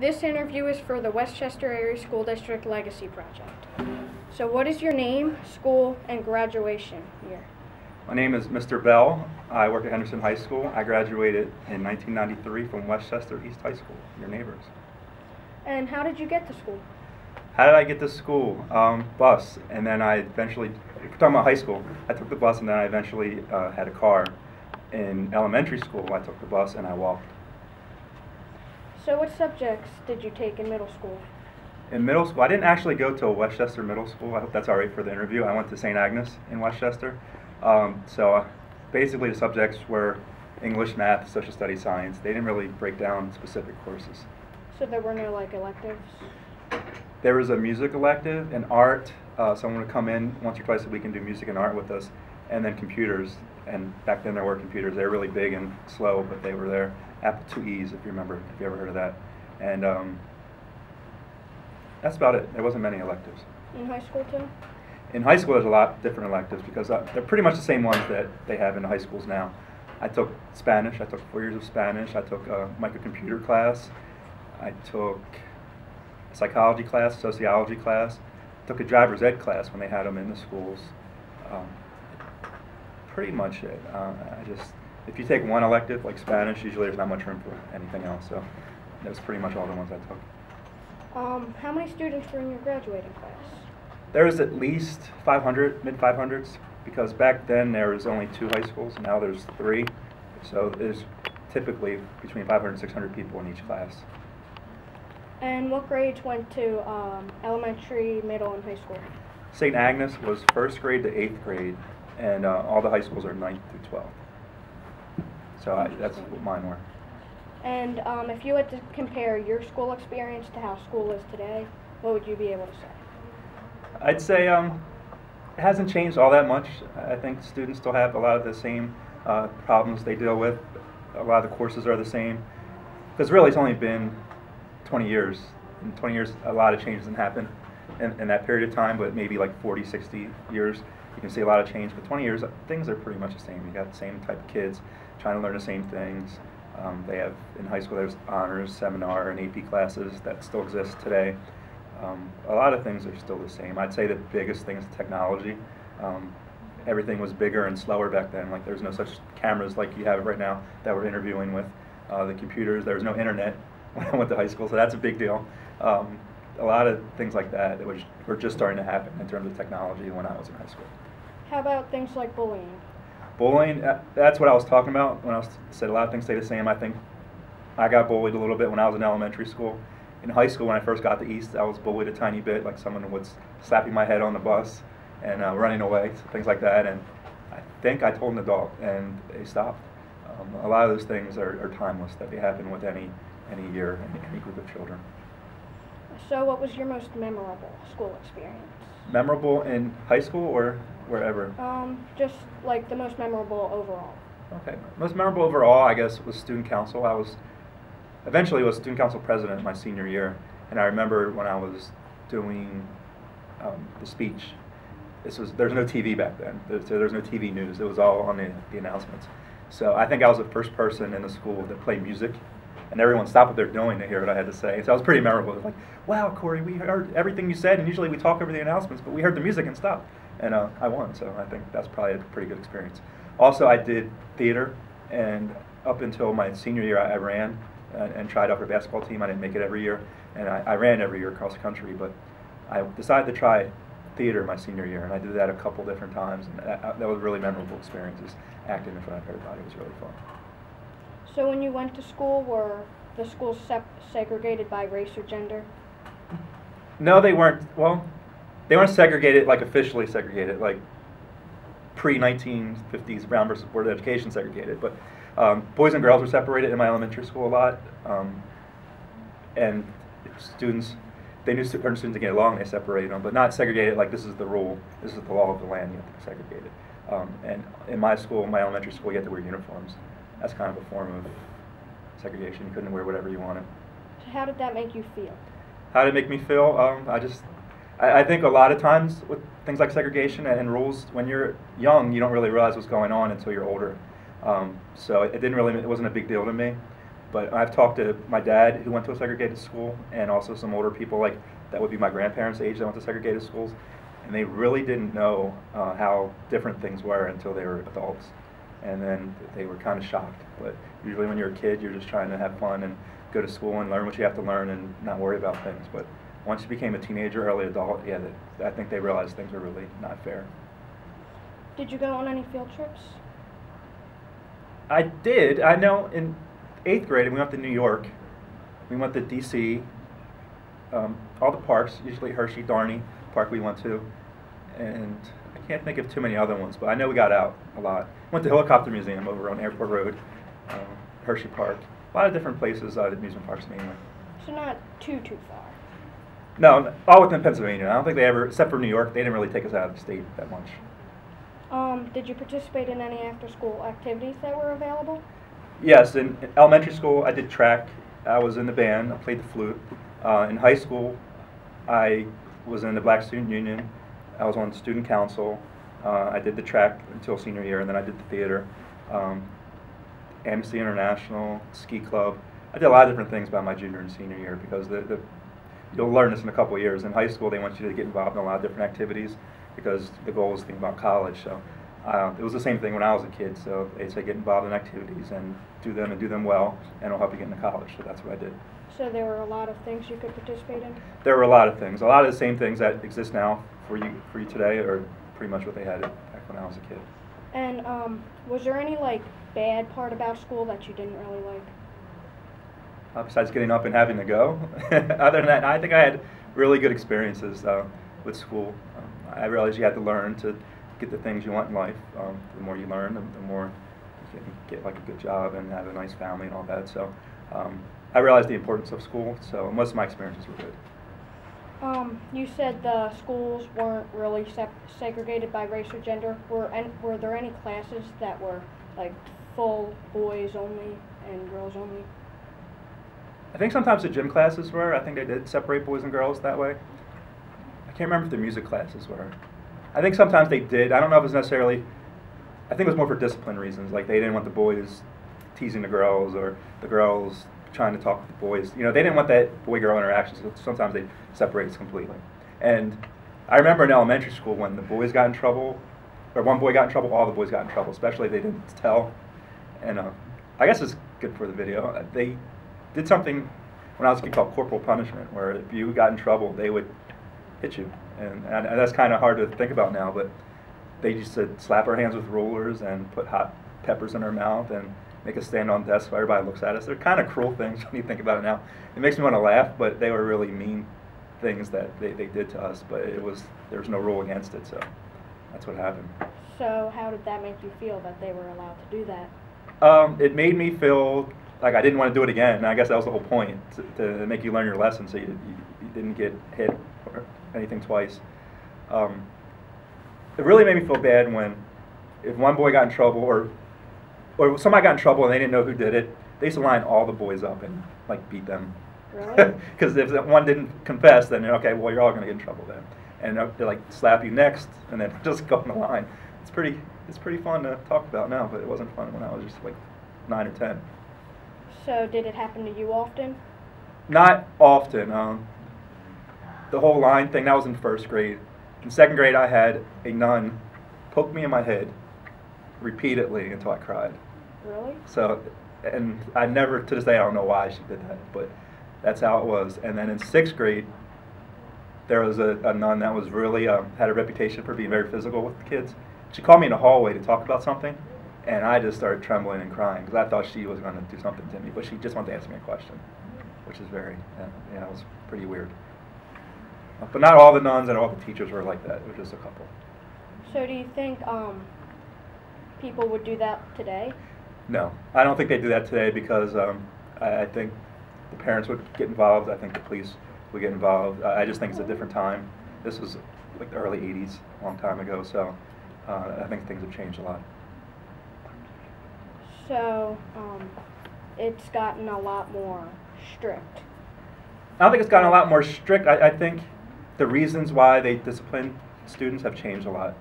This interview is for the Westchester Area School District Legacy Project. So what is your name, school, and graduation year? My name is Mr. Bell. I work at Henderson High School. I graduated in 1993 from Westchester East High School, your neighbors. And how did you get to school? How did I get to school? Bus, and then I eventually, if we're talking about high school, I took the bus and then I eventually had a car. In elementary school, I took the bus and I walked. So what subjects did you take in middle school? In middle school, I didn't actually go to a Westchester middle school. I hope that's all right for the interview. I went to St. Agnes in Westchester. Basically the subjects were English, math, social studies, science. They didn't really break down specific courses. So there were no electives? There was a music elective and art. Someone would come in once or twice a week and do music and art with us. And then computers. And back then there were computers. They were really big and slow, but they were there. Apple IIes, if you remember, if you ever heard of that. And that's about it. There wasn't many electives. In high school too? In high school there's a lot of different electives because they're pretty much the same ones that they have in high schools now. I took Spanish. I took 4 years of Spanish. I took a microcomputer class. I took a psychology class, sociology class. I took a driver's ed class when they had them in the schools. Pretty much it. If you take one elective, like Spanish, usually there's not much room for anything else. So that's pretty much all the ones I took. How many students were in your graduating class? There was at least 500, mid-500s, because back then there was only 2 high schools, now there's 3. So there's typically between 500 and 600 people in each class. And what grades went to elementary, middle, and high school? St. Agnes was 1st grade to 8th grade, and all the high schools are 9th through 12th. So that's what mine were. And if you had to compare your school experience to how school is today, what would you be able to say? I'd say it hasn't changed all that much. I think students still have a lot of the same problems they deal with. A lot of the courses are the same. Because really it's only been 20 years. In 20 years, a lot of changes have happened in that period of time, but maybe like 40, 60 years, you can see a lot of change. But 20 years, things are pretty much the same. You got the same type of kids trying to learn the same things. They have, in high school, there's honors, seminar, and AP classes that still exist today. A lot of things are still the same. I'd say the biggest thing is technology. Everything was bigger and slower back then. Like there's no such cameras like you have right now that we're interviewing with. The computers, there was no internet when I went to high school, so that's a big deal. A lot of things like that were just starting to happen in terms of technology when I was in high school. How about things like bullying? Bullying, that's what I was talking about when I said a lot of things stay the same. I think I got bullied a little bit when I was in elementary school. In high school, when I first got to East, I was bullied a tiny bit, like someone was slapping my head on the bus and running away, things like that. And I think I told an adult, and they stopped. A lot of those things are timeless, that they happen with any year, any group of children. So what was your most memorable school experience? Memorable in high school or wherever? Just like the most memorable overall. Okay, most memorable overall, I guess, was student council. I eventually was student council president my senior year, and I remember when I was doing the speech. There's no TV back then. There's no TV news. It was all on the announcements. So I think I was the first person in the school that played music, and everyone stopped what they're doing to hear what I had to say. So it was pretty memorable. It was like, wow, Corey, we heard everything you said, and usually we talk over the announcements, but we heard the music and stopped. And I won, so I think that's probably a pretty good experience. Also, I did theater, and up until my senior year, I ran and tried out for a basketball team. I didn't make it every year, and I ran every year across the country, but I decided to try theater my senior year, and I did that a couple different times, and that was really memorable experiences. Acting in front of everybody was really fun. So when you went to school, were the schools segregated by race or gender? No, they weren't. Well, they weren't segregated, like officially segregated, like pre-1950s Brown versus Board of Education segregated. But boys and girls were separated in my elementary school a lot, and students, they knew certain students to get along, they separated them, but not segregated like this is the rule, this is the law of the land, you have to be segregated. And in my school, my elementary school, you had to wear uniforms. That's kind of a form of segregation. You couldn't wear whatever you wanted. So how did that make you feel? How did it make me feel? I think a lot of times with things like segregation and rules, when you're young, you don't really realize what's going on until you're older. So it wasn't a big deal to me. But I've talked to my dad, who went to a segregated school, and also some older people like that would be my grandparents' age that went to segregated schools, and they really didn't know how different things were until they were adults, and then they were kind of shocked. But usually when you're a kid, you're just trying to have fun and go to school and learn what you have to learn and not worry about things. But once you became a teenager, early adult, yeah, I think they realized things were really not fair. Did you go on any field trips? I did. I know in 8th grade we went to New York. We went to D.C., all the parks, usually Hershey, Darney Park we went to, and I can't think of too many other ones, but I know we got out a lot. Went to Helicopter Museum over on Airport Road, Hershey Park, a lot of different places, amusement parks mainly. So not too far. No, all within Pennsylvania. I don't think they ever, except for New York, they didn't really take us out of the state that much. Did you participate in any after-school activities that were available? Yes, in elementary school I did track. I was in the band. I played the flute. In high school, I was in the Black Student Union. I was on the student council. I did the track until senior year, and then I did the theater. Amnesty International, ski club. I did a lot of different things by my junior and senior year because you'll learn this in a couple of years. In high school, they want you to get involved in a lot of different activities because the goal is to think about college. So it was the same thing when I was a kid. So they say get involved in activities and do them well, and it'll help you get into college. So that's what I did. So there were a lot of things you could participate in? There were a lot of things. A lot of the same things that exist now for you today are pretty much what they had back when I was a kid. And was there any bad part about school that you didn't really like? Besides getting up and having to go. Other than that, I think I had really good experiences with school. I realized you had to learn to get the things you want in life. The more you learn, the more you can get a good job and have a nice family and all that. So I realized the importance of school, so most of my experiences were good. You said the schools weren't really segregated by race or gender. Were there any classes that were full boys only and girls only? I think sometimes the gym classes were. I think they did separate boys and girls that way. I can't remember if the music classes were. I think sometimes they did. I don't know if it was necessarily, I think it was more for discipline reasons. Like they didn't want the boys teasing the girls or the girls trying to talk with the boys. You know, they didn't want that boy-girl interaction, so sometimes they separated completely. And I remember in elementary school when the boys got in trouble, or one boy got in trouble, all the boys got in trouble, especially if they didn't tell. And I guess it's good for the video. They did something when I was a kid called corporal punishment, where if you got in trouble, they would hit you. And that's kind of hard to think about now, but they used to slap our hands with rulers and put hot peppers in our mouth and make us stand on desks while everybody looks at us. They're kind of cruel things when you think about it now. It makes me want to laugh, but they were really mean things that they did to us, but there was no rule against it, so that's what happened. So how did that make you feel that they were allowed to do that? It made me feel like I didn't want to do it again, and I guess that was the whole point, to make you learn your lesson so you didn't get hit or anything twice. It really made me feel bad if one boy got in trouble or somebody got in trouble and they didn't know who did it, they used to line all the boys up and beat them. Really? Because if one didn't confess, then okay, well you're all going to get in trouble then, and they slap you next, and then just go in the line. It's pretty fun to talk about now, but it wasn't fun when I was just 9 or 10. So did it happen to you often? Not often. The whole line thing, that was in 1st grade. In 2nd grade, I had a nun poke me in my head repeatedly until I cried. Really? So, and I never, to this day, I don't know why she did that, but that's how it was. And then in 6th grade, there was a nun that was really, had a reputation for being very physical with the kids. She called me in the hallway to talk about something, and I just started trembling and crying because I thought she was going to do something to me, but she just wanted to ask me a question, which is very, it was pretty weird. But not all the nuns and all the teachers were like that. It was just a couple. So do you think people would do that today? No, I don't think they do that today because I think the parents would get involved. I think the police would get involved. I just think it's a different time. This was the early 80s, a long time ago, so I think things have changed a lot. So it's gotten a lot more strict. I don't think it's gotten a lot more strict. I think the reasons why they discipline students have changed a lot.